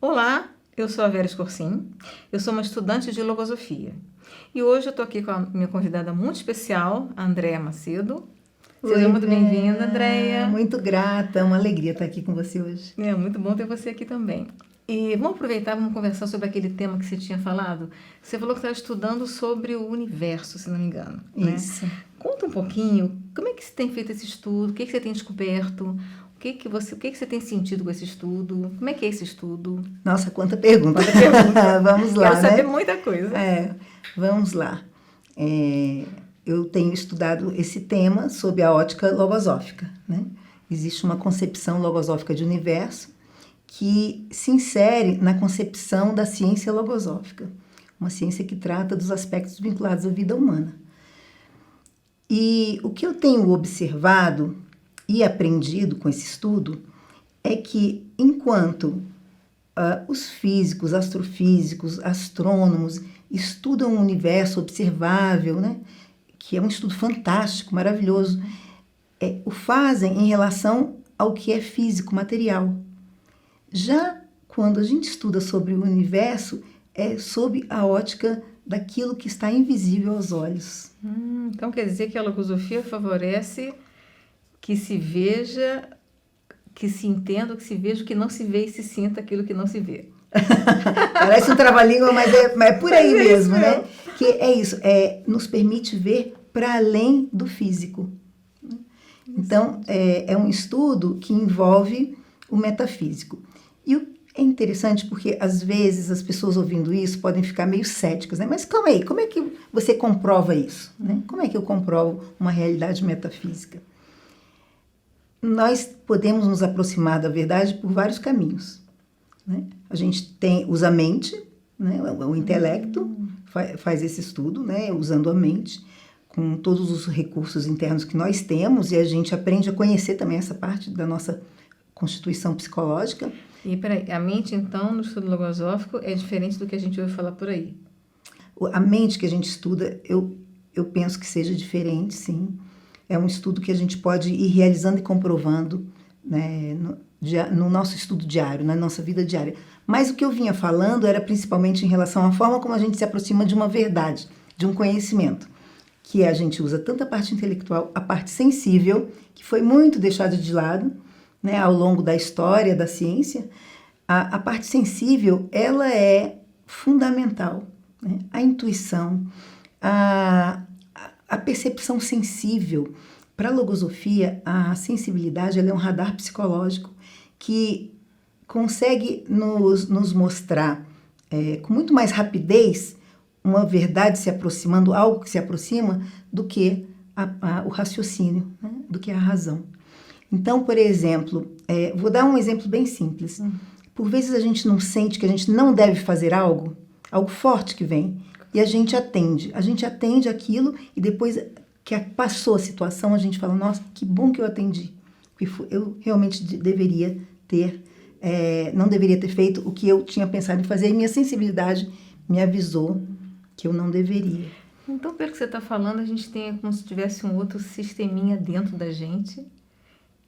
Olá, eu sou a Vera Scorsin, eu sou uma estudante de logosofia. E hoje eu estou aqui com a minha convidada muito especial, a Andréia Macedo. Seja Oi, muito bem-vinda, Vera. Andréia. Muito grata, é uma alegria estar aqui com você hoje. É muito bom ter você aqui também. E vamos aproveitar, vamos conversar sobre aquele tema que você tinha falado. Você falou que estava estudando sobre o universo, se não me engano, né? Isso. Conta um pouquinho, como é que você tem feito esse estudo, o que você tem descoberto, o que você tem sentido com esse estudo, como é que é esse estudo? Nossa, quanta pergunta. Quanta pergunta. Vamos lá, Quero saber né? muita coisa. Vamos lá. Eu tenho estudado esse tema sob a ótica logosófica, né? Existe uma concepção logosófica de universo que se insere na concepção da ciência logosófica, uma ciência que trata dos aspectos vinculados à vida humana. E o que eu tenho observado e aprendido com esse estudo é que, enquanto os físicos, astrofísicos, astrônomos estudam o universo observável, né, que é um estudo fantástico, maravilhoso, o fazem em relação ao que é físico, material. Já quando a gente estuda sobre o universo, é sob a ótica daquilo que está invisível aos olhos. Então quer dizer que a logosofia favorece que se veja, que se entenda, que se veja o que não se vê e se sinta aquilo que não se vê. Parece um trava-língua, mas é por aí Mas é isso mesmo, né? mesmo. Que é isso, nos permite ver para além do físico. Então, é um estudo que envolve o metafísico. E é interessante porque, às vezes, as pessoas ouvindo isso podem ficar meio céticas, né? Mas calma aí, como é que você comprova isso? Né? Como é que eu comprovo uma realidade metafísica? Nós podemos nos aproximar da verdade por vários caminhos, né? A gente usa a mente, né? O intelecto faz esse estudo, né? Usando a mente, com todos os recursos internos que nós temos, e a gente aprende a conhecer também essa parte da nossa constituição psicológica. E peraí, a mente, então, no estudo logosófico é diferente do que a gente ouve falar por aí. A mente que a gente estuda, eu penso que seja diferente, sim. É um estudo que a gente pode ir realizando e comprovando, né, no nosso estudo diário, na nossa vida diária. Mas o que eu vinha falando era principalmente em relação à forma como a gente se aproxima de uma verdade, de um conhecimento, que a gente usa tanto a parte intelectual, a parte sensível, que foi muito deixada de lado, né, ao longo da história da ciência. A parte sensível, ela é fundamental, né? A intuição, a percepção sensível. Para a logosofia, a sensibilidade ela é um radar psicológico que consegue nos mostrar com muito mais rapidez uma verdade se aproximando, algo que se aproxima, do que o raciocínio, né? Do que a razão. Então, por exemplo, vou dar um exemplo bem simples. Por vezes a gente não sente que a gente não deve fazer algo forte que vem, e a gente atende aquilo, e depois que passou a situação, a gente fala, nossa, que bom que eu atendi, porque eu realmente deveria ter, não deveria ter feito o que eu tinha pensado em fazer, e minha sensibilidade me avisou que eu não deveria. Então, pelo que você está falando, a gente tem como se tivesse um outro sisteminha dentro da gente,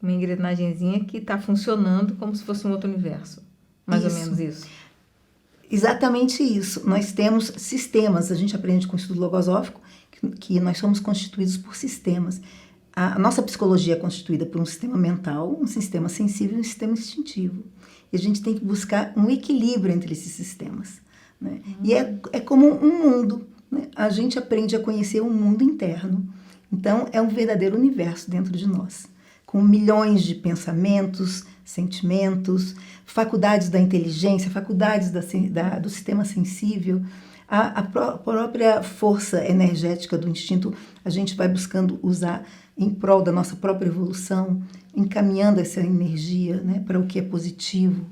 uma engrenagenzinha que está funcionando como se fosse um outro universo. Mais ou menos isso. Exatamente isso. Nós temos sistemas, a gente aprende com o estudo logosófico, que nós somos constituídos por sistemas. A nossa psicologia é constituída por um sistema mental, um sistema sensível e um sistema instintivo. E a gente tem que buscar um equilíbrio entre esses sistemas, né? E é como um mundo, né? A gente aprende a conhecer o mundo interno. Então, é um verdadeiro universo dentro de nós, com milhões de pensamentos, sentimentos, faculdades da inteligência, faculdades do sistema sensível, a própria força energética do instinto, a gente vai buscando usar em prol da nossa própria evolução, encaminhando essa energia, né, para o que é positivo.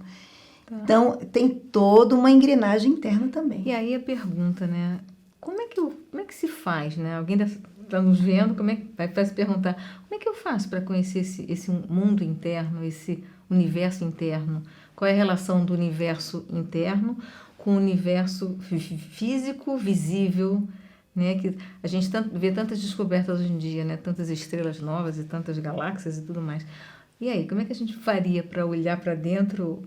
Tá. Então, tem toda uma engrenagem interna também. E aí a pergunta, né? Como é que se faz, né? Alguém está nos vendo, como é que vai se perguntar, como é que eu faço para conhecer esse mundo interno, esse universo interno? Qual é a relação do universo interno com o universo físico, visível, né? Que a gente vê tantas descobertas hoje em dia, né? Tantas estrelas novas e tantas galáxias e tudo mais. E aí, como é que a gente faria para olhar para dentro,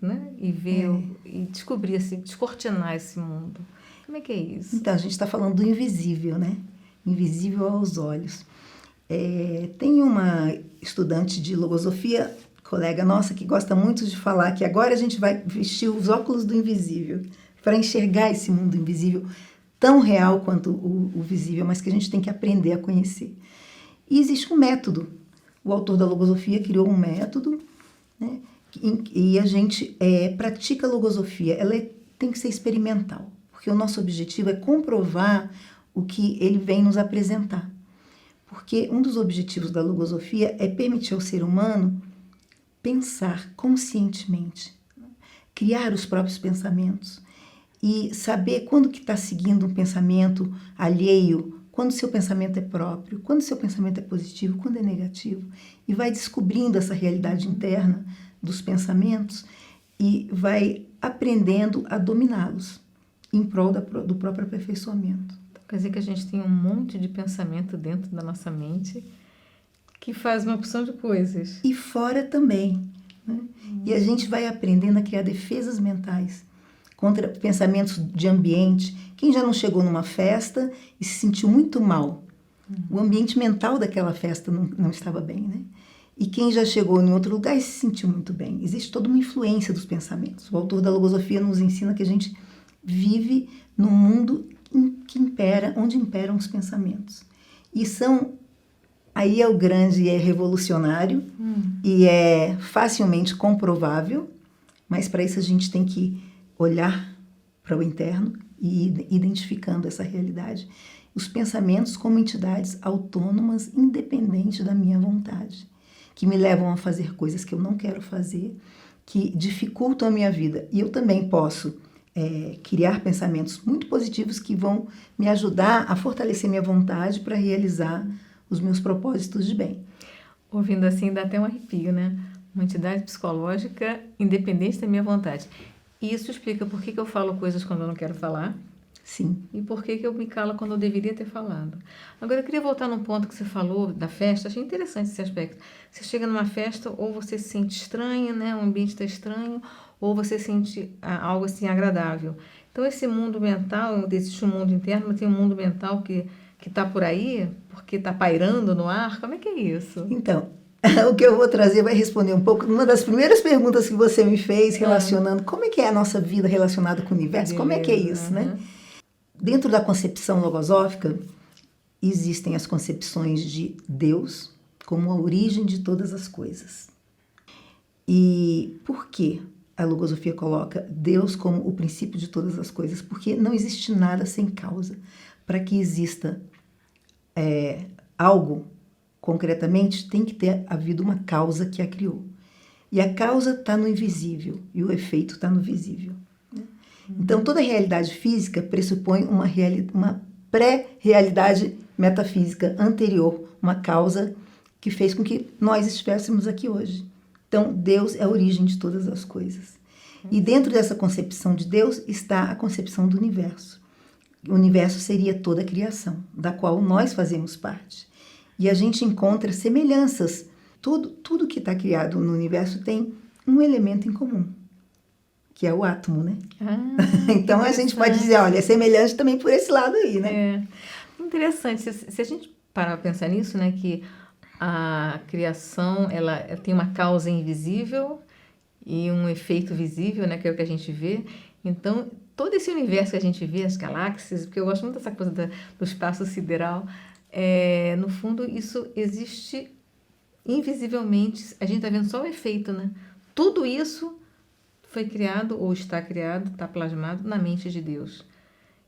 né? E ver, e descobrir, assim, descortinar esse mundo? Como é que é isso? Então, a gente está falando do invisível, né? Invisível aos olhos. Tem uma estudante de logosofia, colega nossa, que gosta muito de falar que agora a gente vai vestir os óculos do invisível para enxergar esse mundo invisível tão real quanto o visível, mas que a gente tem que aprender a conhecer. E existe um método. O autor da logosofia criou um método, né? E a gente pratica a logosofia. Ela tem que ser experimental, porque o nosso objetivo é comprovar o que ele vem nos apresentar. Porque um dos objetivos da logosofia é permitir ao ser humano pensar conscientemente, criar os próprios pensamentos e saber quando que está seguindo um pensamento alheio, quando seu pensamento é próprio, quando seu pensamento é positivo, quando é negativo, e vai descobrindo essa realidade interna dos pensamentos e vai aprendendo a dominá-los em prol do próprio aperfeiçoamento. Quer dizer que a gente tem um monte de pensamento dentro da nossa mente que faz uma opção de coisas. E fora também, né? E a gente vai aprendendo a criar defesas mentais contra pensamentos de ambiente. Quem já não chegou numa festa e se sentiu muito mal? O ambiente mental daquela festa não estava bem, né? E quem já chegou em outro lugar e se sentiu muito bem? Existe toda uma influência dos pensamentos. O autor da logosofia nos ensina que a gente vive num mundo onde imperam os pensamentos. E aí é o grande e é revolucionário e é facilmente comprovável, mas para isso a gente tem que olhar para o interno e ir identificando essa realidade. Os pensamentos como entidades autônomas, independentes da minha vontade, que me levam a fazer coisas que eu não quero fazer, que dificultam a minha vida. E eu também posso criar pensamentos muito positivos que vão me ajudar a fortalecer minha vontade para realizar os meus propósitos de bem. Ouvindo assim, dá até um arrepio, né? Uma entidade psicológica independente da minha vontade. E isso explica por que eu falo coisas quando eu não quero falar. Sim. E por que eu me calo quando eu deveria ter falado. Agora, eu queria voltar num ponto que você falou da festa. Achei interessante esse aspecto. Você chega numa festa, ou você se sente estranho, né? O ambiente está estranho, ou você sente algo assim agradável. Então, esse mundo mental, existe um mundo interno, mas tem um mundo mental que está por aí, porque está pairando no ar. Como é que é isso? Então, o que eu vou trazer vai responder um pouco uma das primeiras perguntas que você me fez, relacionando como é que é a nossa vida relacionada com o universo, como é que é isso, né? Dentro da concepção logosófica, existem as concepções de Deus como a origem de todas as coisas. E por que a logosofia coloca Deus como o princípio de todas as coisas? Porque não existe nada sem causa. Para que exista algo, concretamente, tem que ter havido uma causa que a criou. E a causa está no invisível e o efeito está no visível. Então, toda realidade física pressupõe uma pré-realidade metafísica anterior, uma causa que fez com que nós estivéssemos aqui hoje. Então, Deus é a origem de todas as coisas. E dentro dessa concepção de Deus está a concepção do universo. O universo seria toda a criação, da qual nós fazemos parte. E a gente encontra semelhanças. Tudo que está criado no universo tem um elemento em comum, que é o átomo, né? Então a gente pode dizer, olha, é semelhante também por esse lado aí, né? Interessante. Se a gente parar para pensar nisso, né, que a criação ela tem uma causa invisível e um efeito visível, né, que é o que a gente vê. Então, todo esse universo que a gente vê, as galáxias, porque eu gosto muito dessa coisa do espaço sideral, no fundo, isso existe invisivelmente. A gente está vendo só o efeito, né? Tudo isso foi criado ou está criado, está plasmado na mente de Deus.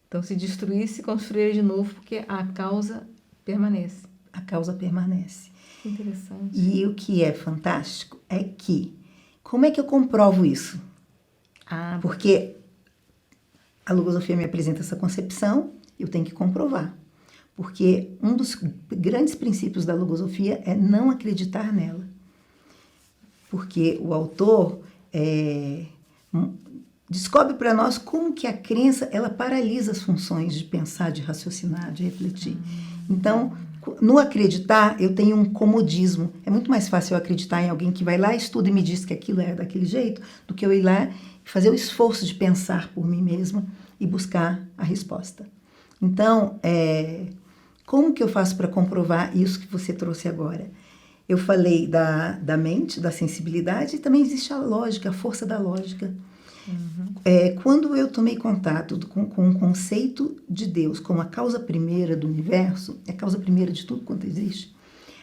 Então, se destruísse, construir de novo, porque a causa permanece. A causa permanece. Interessante. E o que é fantástico é que, como é que eu comprovo isso? Porque a logosofia me apresenta essa concepção, eu tenho que comprovar. Porque um dos grandes princípios da logosofia é não acreditar nela. Porque o autor descobre para nós como que a crença ela paralisa as funções de pensar, de raciocinar, de refletir. Então, no acreditar, eu tenho um comodismo. É muito mais fácil eu acreditar em alguém que vai lá, estuda e me diz que aquilo é daquele jeito, do que eu ir lá e fazer o esforço de pensar por mim mesma e buscar a resposta. Então, como que eu faço para comprovar isso que você trouxe agora? Eu falei da mente, da sensibilidade, e também existe a lógica, a força da lógica. Quando eu tomei contato com o conceito de Deus como a causa primeira do universo, a causa primeira de tudo quanto existe,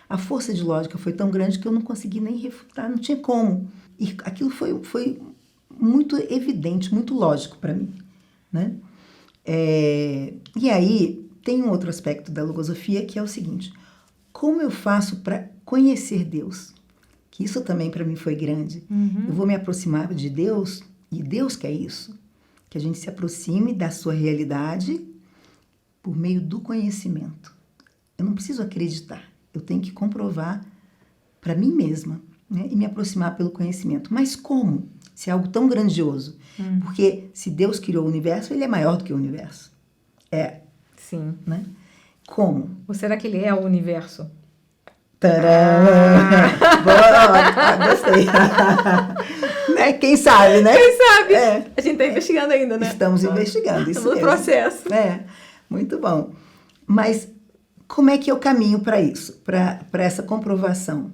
a força de lógica foi tão grande que eu não consegui nem refutar, não tinha como. E aquilo foi muito evidente, muito lógico para mim, né? E aí, tem um outro aspecto da logosofia que é o seguinte: como eu faço para conhecer Deus? Que isso também para mim foi grande. Eu vou me aproximar de Deus, e Deus quer isso, que a gente se aproxime da sua realidade por meio do conhecimento. Eu não preciso acreditar, eu tenho que comprovar para mim mesma, né? E me aproximar pelo conhecimento. Mas como? Se é algo tão grandioso. Porque se Deus criou o universo, ele é maior do que o universo. Sim. Né? Como? Ou será que ele é o universo? Tcharam! Boa, gostei. Né? Quem sabe, né? Quem sabe? A gente está investigando ainda, né? Estamos investigando, isso Estamos no mesmo. processo. Muito bom. Mas como é que eu caminho para isso, para essa comprovação?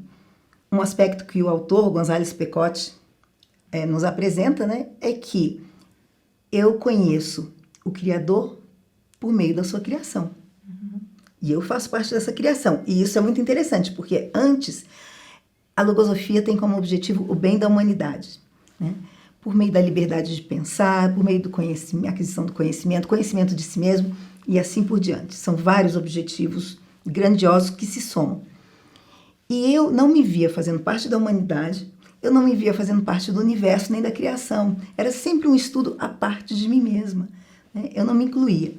Um aspecto que o autor, González Pecote, nos apresenta, né, é que eu conheço o Criador por meio da sua criação. E eu faço parte dessa criação. E isso é muito interessante, porque antes a logosofia tem como objetivo o bem da humanidade, né? Por meio da liberdade de pensar, por meio do conhecimento, aquisição do conhecimento, conhecimento de si mesmo e assim por diante. São vários objetivos grandiosos que se somam. E eu não me via fazendo parte da humanidade, eu não me via fazendo parte do universo nem da criação. Era sempre um estudo à parte de mim mesma, né? Eu não me incluía.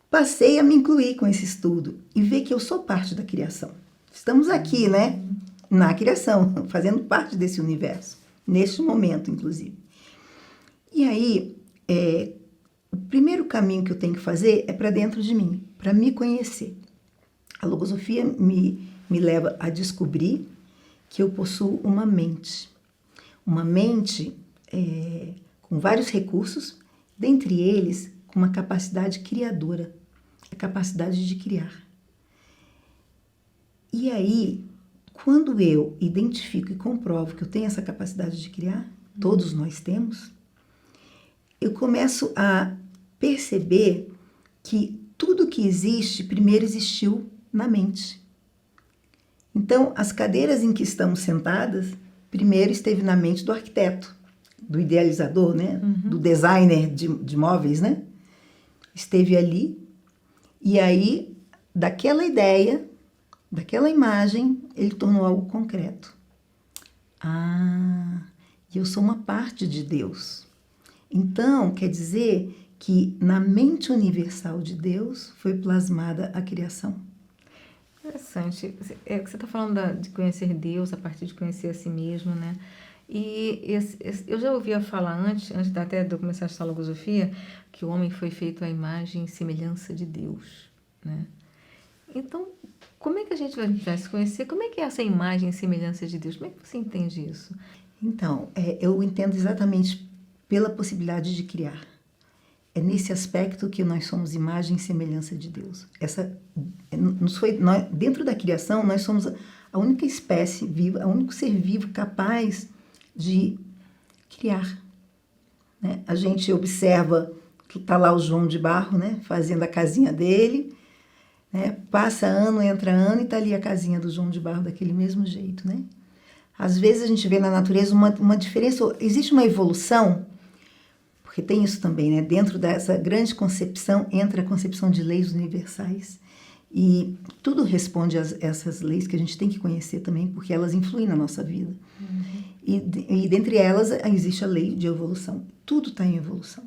Passei a me incluir com esse estudo e ver que eu sou parte da criação. Estamos aqui, né? Na criação, fazendo parte desse universo, neste momento, inclusive. E aí, o primeiro caminho que eu tenho que fazer é para dentro de mim, para me conhecer. A logosofia me leva a descobrir que eu possuo uma mente. Uma mente com vários recursos, dentre eles, com uma capacidade criadora, a capacidade de criar. E aí, quando eu identifico e comprovo que eu tenho essa capacidade de criar, todos nós temos, eu começo a perceber que tudo que existe primeiro existiu na mente. Então, as cadeiras em que estamos sentadas, primeiro esteve na mente do arquiteto, do idealizador, né? Do designer de móveis, né? Esteve ali, e aí, daquela ideia, daquela imagem, ele tornou algo concreto. E eu sou uma parte de Deus. Então, quer dizer que na mente universal de Deus foi plasmada a criação. Interessante. Você está falando de conhecer Deus a partir de conhecer a si mesmo, né? E eu já ouvia falar antes até de eu começar a estudar logosofia, que o homem foi feito à imagem e semelhança de Deus, né? Então, como é que a gente vai se conhecer? Como é que é essa imagem e semelhança de Deus? Como é que você entende isso? Então, eu entendo exatamente pela possibilidade de criar. É nesse aspecto que nós somos imagem e semelhança de Deus. Dentro da criação, nós somos a única espécie viva, o único ser vivo capaz de criar, né? A gente observa que está lá o João de Barro, né, fazendo a casinha dele, né? Passa ano, entra ano e está ali a casinha do João de Barro daquele mesmo jeito, né? Às vezes a gente vê na natureza uma diferença, existe uma evolução, porque tem isso também, né? Dentro dessa grande concepção entra a concepção de leis universais. E tudo responde a essas leis que a gente tem que conhecer também, porque elas influem na nossa vida. E dentre elas existe a lei de evolução. Tudo está em evolução.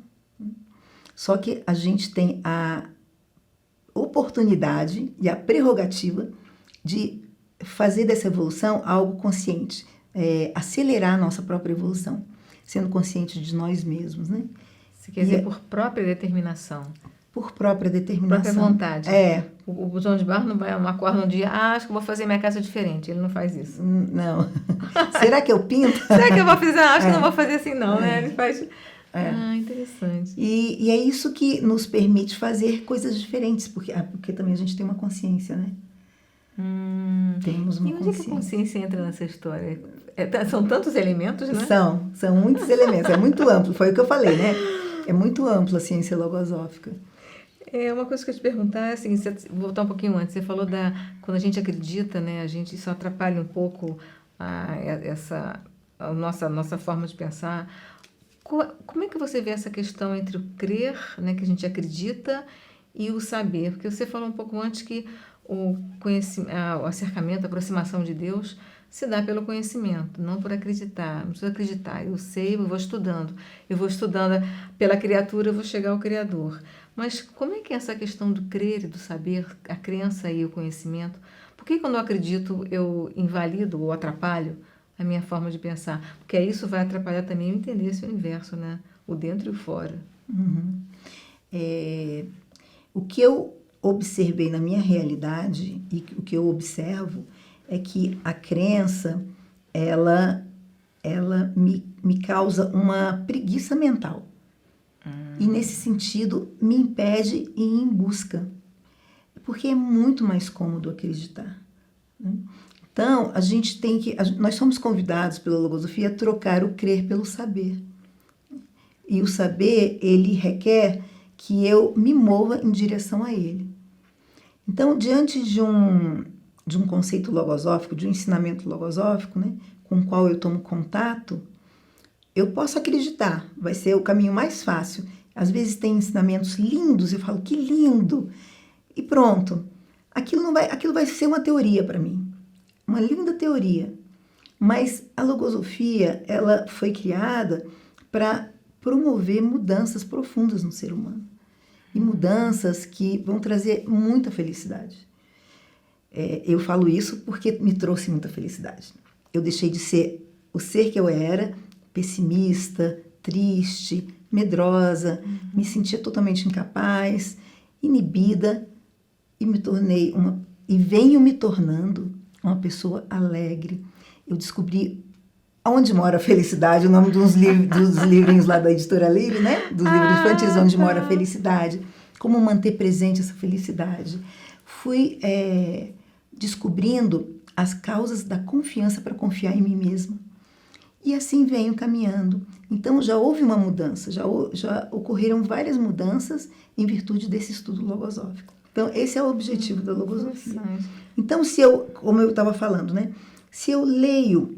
Só que a gente tem a oportunidade e a prerrogativa de fazer dessa evolução algo consciente, acelerar a nossa própria evolução, sendo consciente de nós mesmos, né? Você quer dizer por própria determinação? por própria Própria determinação. vontade. É, O João de Barro não vai, acorda um dia, acho que eu vou fazer minha casa diferente. Ele não faz isso. não. Será que eu pinto? Será que eu vou fazer? Acho que não vou fazer assim, não, né? Ele faz. É. Ah, interessante. E é isso que nos permite fazer coisas diferentes, porque também a gente tem uma consciência, né? Temos uma E onde é que a consciência entra nessa história? São tantos elementos, né? São muitos elementos, é muito amplo, foi o que eu falei, né? É muito amplo a ciência logosófica. Uma coisa que eu ia te perguntar é assim, vou voltar um pouquinho antes, você falou quando a gente acredita, né, isso atrapalha um pouco a nossa forma de pensar. Como é que você vê essa questão entre o crer, né, que a gente acredita, e o saber? Porque você falou um pouco antes que o acercamento, a aproximação de Deus se dá pelo conhecimento, não por acreditar. Não preciso acreditar, eu sei, eu vou estudando. Eu vou estudando pela criatura, eu vou chegar ao Criador. Mas como é que é essa questão do crer e do saber, a crença e o conhecimento? Por que quando eu acredito eu invalido ou atrapalho a minha forma de pensar? Porque isso vai atrapalhar também eu entender esse universo, né? O dentro e o fora. O que eu observei na minha realidade e o que eu observo é que a crença, ela me causa uma preguiça mental. E, nesse sentido, me impede de ir em busca. Porque é muito mais cômodo acreditar. Né? Então, nós somos convidados pela logosofia a trocar o crer pelo saber. E o saber, ele requer que eu me mova em direção a ele. Então, diante de um conceito logosófico, de um ensinamento logosófico, né, com o qual eu tomo contato, eu posso acreditar, vai ser o caminho mais fácil. Às vezes tem ensinamentos lindos, eu falo, que lindo! E pronto. Aquilo vai ser uma teoria para mim, uma linda teoria. Mas a logosofia, ela foi criada para promover mudanças profundas no ser humano. E mudanças que vão trazer muita felicidade. Eu falo isso porque me trouxe muita felicidade. Eu deixei de ser o ser que eu era, pessimista, triste, medrosa, me sentia totalmente incapaz, inibida, e venho me tornando uma pessoa alegre. Eu descobri onde mora a felicidade, o nome dos livrinhos lá da editora Livre, né? Dos livros infantis, onde mora a felicidade. Como manter presente essa felicidade. Fui descobrindo as causas da confiança para confiar em mim mesma. E assim venho caminhando. Então, já houve uma mudança, já ocorreram várias mudanças em virtude desse estudo logosófico. Então, esse é o objetivo da logosofia. Então, como eu estava falando, né? Se eu leio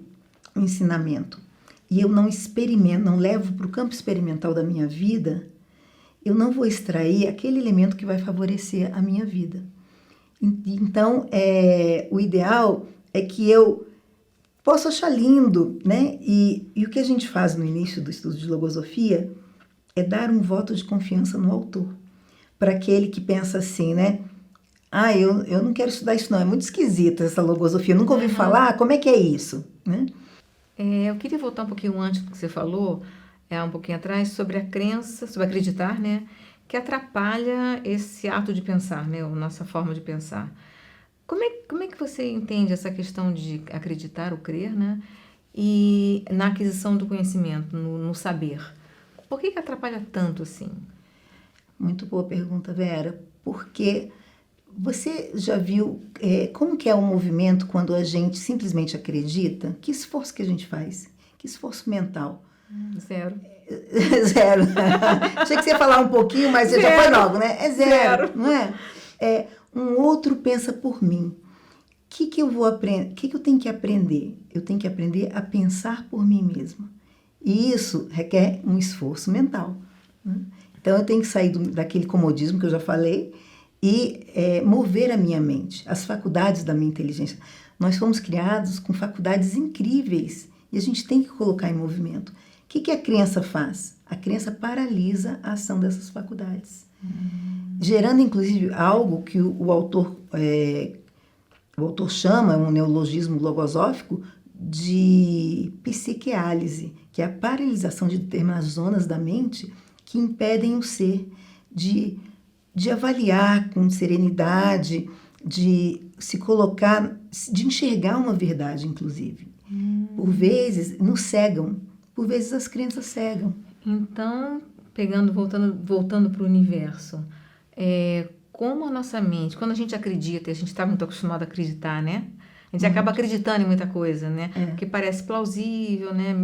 o ensinamento e eu não experimento, não levo para o campo experimental da minha vida, eu não vou extrair aquele elemento que vai favorecer a minha vida. Então, o ideal é que eu posso achar lindo, né? E o que a gente faz no início do estudo de logosofia é dar um voto de confiança no autor. Para aquele que pensa assim, né? Eu não quero estudar isso não, é muito esquisita essa logosofia, eu nunca ouvi falar, como é que é isso? Né? Eu queria voltar um pouquinho antes do que você falou, um pouquinho atrás, sobre a crença, sobre acreditar, né? Que atrapalha esse ato de pensar, né? A nossa forma de pensar. Como é que você entende essa questão de acreditar ou crer, né? E na aquisição do conhecimento, no saber? Por que atrapalha tanto assim? Muito boa pergunta, Vera. Porque você já viu como que é o movimento quando a gente simplesmente acredita? Que esforço que a gente faz? Que esforço mental? Zero. Zero. Achei que você ia falar um pouquinho, mas você já foi logo, né? É zero, não é? Um outro pensa por mim. O que eu vou aprender? O que eu tenho que aprender? Eu tenho que aprender a pensar por mim mesma. E isso requer um esforço mental. Né? Então, eu tenho que sair daquele comodismo que eu já falei e mover a minha mente, as faculdades da minha inteligência. Nós fomos criados com faculdades incríveis e a gente tem que colocar em movimento. O que a crença faz? A crença paralisa a ação dessas faculdades, gerando, inclusive, algo que o autor chama, um neologismo logosófico, de psiqueálise, que é a paralisação de determinadas zonas da mente que impedem o ser de de avaliar com serenidade, de se colocar, de enxergar uma verdade, inclusive. Por vezes, nos cegam. Por vezes, as crenças cegam. Então, voltando para o universo, como a nossa mente, quando a gente acredita, e a gente está muito acostumado a acreditar, né? A gente acaba acreditando em muita coisa, né? Porque parece plausível, né?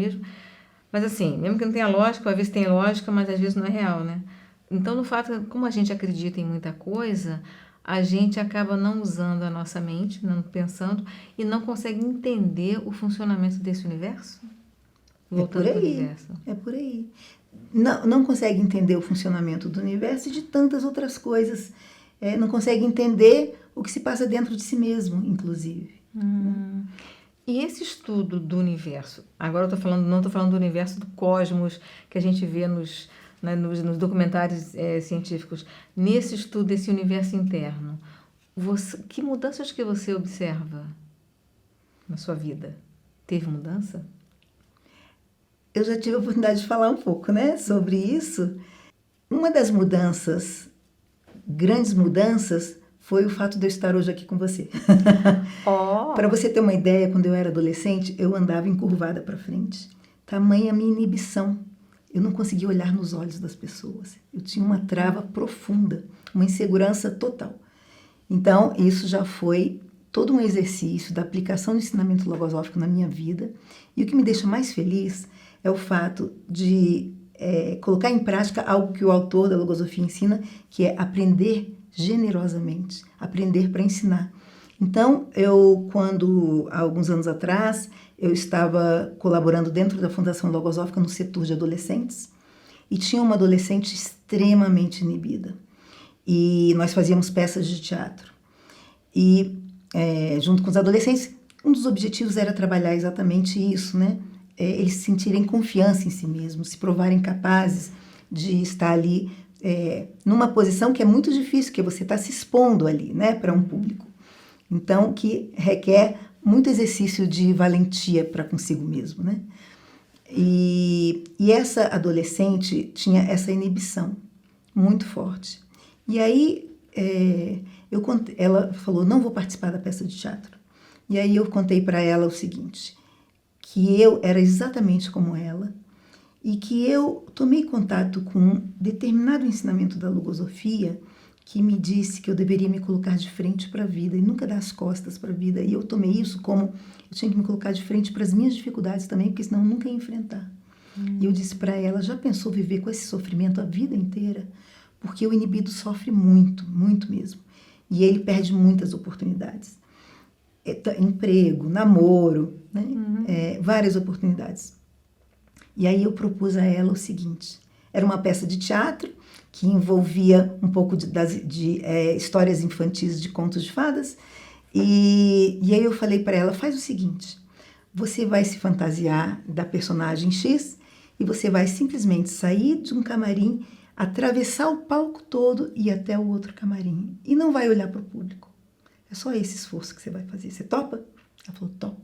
Mas assim, mesmo que não tenha lógica, às vezes tem lógica, mas às vezes não é real, né? Então, no fato, como a gente acredita em muita coisa, a gente acaba não usando a nossa mente, não pensando, e não consegue entender o funcionamento desse universo? Voltando para o universo. É por aí. Não consegue entender o funcionamento do universo e de tantas outras coisas. Não consegue entender o que se passa dentro de si mesmo, inclusive. E esse estudo do universo, agora não estou falando do universo do cosmos que a gente vê nos documentários científicos. Nesse estudo desse universo interno, que mudanças que você observa na sua vida? Teve mudança? Eu já tive a oportunidade de falar um pouco, né, sobre isso. Uma das mudanças, grandes mudanças, foi o fato de eu estar hoje aqui com você. Para você ter uma ideia, quando eu era adolescente, eu andava encurvada para frente. Tamanha a minha inibição. Eu não conseguia olhar nos olhos das pessoas. Eu tinha uma trava profunda, uma insegurança total. Então, isso já foi todo um exercício da aplicação do ensinamento logosófico na minha vida. E o que me deixa mais feliz é o fato de colocar em prática algo que o autor da logosofia ensina, que é aprender generosamente, aprender para ensinar. Então, há alguns anos atrás, eu estava colaborando dentro da Fundação Logosófica no setor de adolescentes e tinha uma adolescente extremamente inibida. E nós fazíamos peças de teatro. E, junto com os adolescentes, um dos objetivos era trabalhar exatamente isso, né? Eles sentirem confiança em si mesmos, se provarem capazes de estar ali numa posição que é muito difícil, que você está se expondo ali, né, para um público. Então, que requer muito exercício de valentia para consigo mesmo, né? E essa adolescente tinha essa inibição muito forte. E aí, ela falou, não vou participar da peça de teatro. E aí eu contei para ela o seguinte, que eu era exatamente como ela e que eu tomei contato com um determinado ensinamento da logosofia que me disse que eu deveria me colocar de frente para a vida e nunca dar as costas para a vida. E eu tomei isso como eu tinha que me colocar de frente para as minhas dificuldades também, porque senão eu nunca ia enfrentar. E eu disse para ela, já pensou viver com esse sofrimento a vida inteira? Porque o inibido sofre muito, muito mesmo. E ele perde muitas oportunidades. Emprego, namoro, né? Várias oportunidades. E aí eu propus a ela o seguinte, era uma peça de teatro que envolvia um pouco de histórias infantis de contos de fadas, e aí eu falei para ela, faz o seguinte, você vai se fantasiar da personagem X e você vai simplesmente sair de um camarim, atravessar o palco todo e ir até o outro camarim, e não vai olhar para o público. É só esse esforço que você vai fazer. Você topa? Ela falou, topo.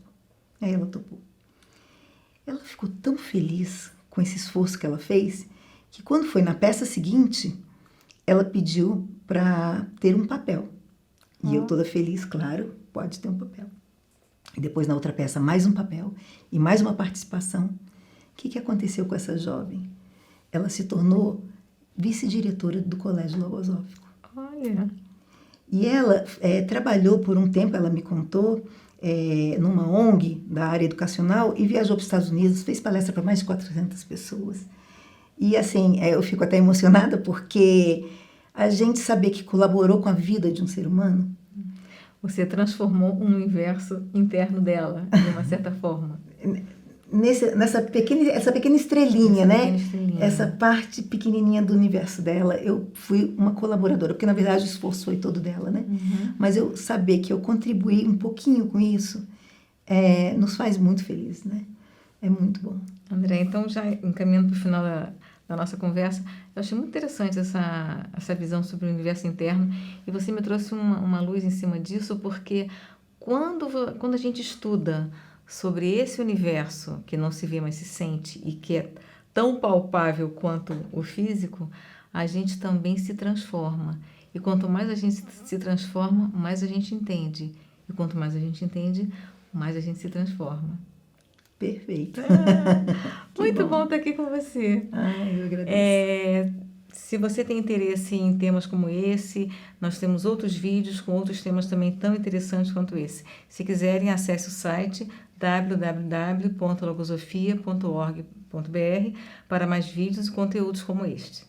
Aí ela topou. Ela ficou tão feliz com esse esforço que ela fez, que quando foi na peça seguinte, ela pediu para ter um papel. E eu toda feliz, claro, pode ter um papel. E depois na outra peça, mais um papel e mais uma participação. O que aconteceu com essa jovem? Ela se tornou vice-diretora do Colégio Logosófico. Olha... E ela trabalhou por um tempo, ela me contou, numa ONG da área educacional e viajou para os Estados Unidos, fez palestra para mais de 400 pessoas. E assim, eu fico até emocionada porque a gente saber que colaborou com a vida de um ser humano. Você transformou um universo interno dela, de uma certa forma. Essa pequena estrelinha, né? Essa parte pequenininha do universo dela, eu fui uma colaboradora, porque na verdade o esforço foi todo dela, né? Mas eu saber que eu contribuí um pouquinho com isso, nos faz muito felizes, né? É muito bom. André, então já encaminhando para o final da nossa conversa, eu achei muito interessante essa visão sobre o universo interno e você me trouxe uma luz em cima disso, porque quando a gente estuda sobre esse universo que não se vê, mas se sente e que é tão palpável quanto o físico, a gente também se transforma. E quanto mais a gente se transforma, mais a gente entende. E quanto mais a gente entende, mais a gente se transforma. Perfeito. Muito bom estar aqui com você. Eu agradeço. Se você tem interesse em temas como esse, nós temos outros vídeos com outros temas também tão interessantes quanto esse. Se quiserem, acesse o site www.logosofia.org.br para mais vídeos e conteúdos como este.